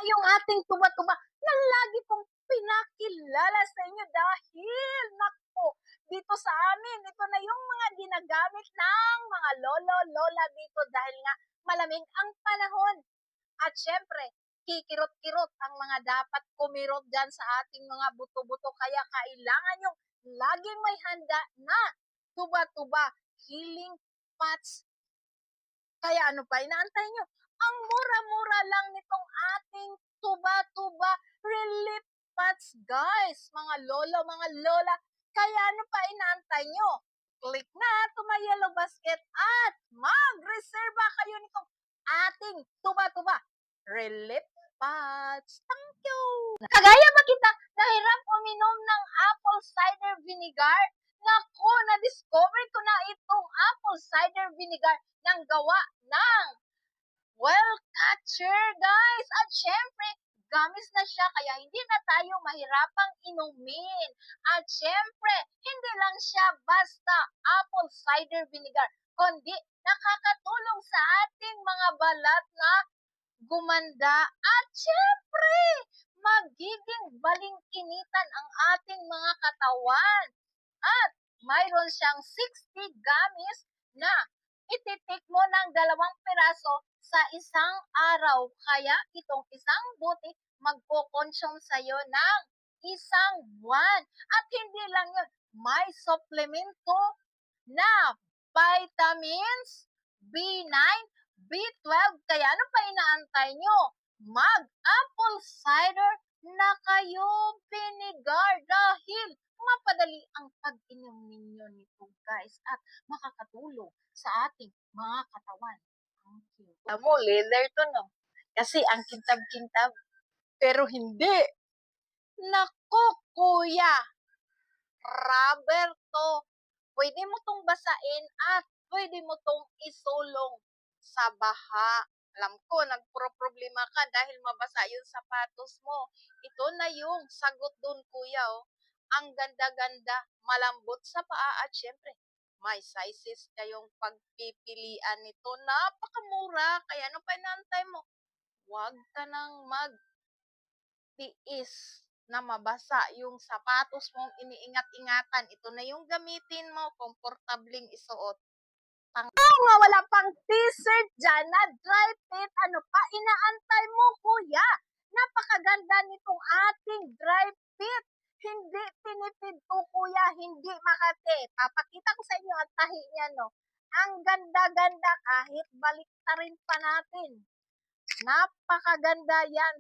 yung ating tuba-tuba na lagi kong pinakilala sa inyo dahil, nako, dito sa amin, ito na yung mga ginagamit ng mga lolo-lola dito dahil nga malamig ang panahon. At syempre, kikirot-kirot ang mga dapat kumirot dyan sa ating mga buto-buto. Kaya kailangan yung laging may handa na tuba-tuba, healing pots. Kaya ano pa inaantay nyo? Ang mura-mura lang nitong ating tuba-tuba relief pots, guys. Mga lolo, mga lola. Kaya ano pa inaantay nyo? Click na to my yellow basket at mag-reserva kayo nitong ating tuba-tuba relief pots. Thank you! Kagaya ba kita nahirap uminom ng apple cider vinegar? Naku, na-discover ko na itong apple cider vinegar ng gawa ng well catcher, guys. At syempre, gamis na siya kaya hindi na tayo mahirapang inumin. At syempre, hindi lang siya basta apple cider vinegar, kundi nakakatulong sa ating mga balat na gumanda. At syempre, magiging balingkinitan ang ating mga katawan. At mayroon siyang 60 gamis na ititik mo ng 2 piraso sa isang araw. Kaya itong isang buti magko-consume sa'yo ng isang buwan. At hindi lang yun, may supplemento na vitamins B9, B12. Kaya ano pa inaantay nyo? Mag-apple cider na kayo vinegar dahil mapadali ang pag-inom ninyo nito, guys, at makakatulong sa ating mga katawan. Alam mo, leather to, no? Kasi ang kintab-kintab, pero hindi. Nako, kuya, rubber to. Pwede mo tong basain at pwede mo tong isulong sa baha. Alam ko, nagpro-problema ka dahil mabasa yung sapatos mo. Ito na yung sagot dun, kuya, oh. Ang ganda-ganda, malambot sa paa at syempre, may sizes kayong pagpipilian nito. Napakamura, kaya ano pa inaantay mo? Huwag ka nang magtiis na mabasa yung sapatos mong iniingat-ingatan. Ito na yung gamitin mo, komportabling isuot. Nga wala pang t-shirt dyan na dry fit, ano pa inaantay mo, kuya? Napakaganda nitong ating dry fit. Hindi tinipid to, kuya, hindi makate. Papakita ko sa inyo ang tahi niya, no? Ang ganda-ganda kahit baliktarin pa natin. Napakaganda yan.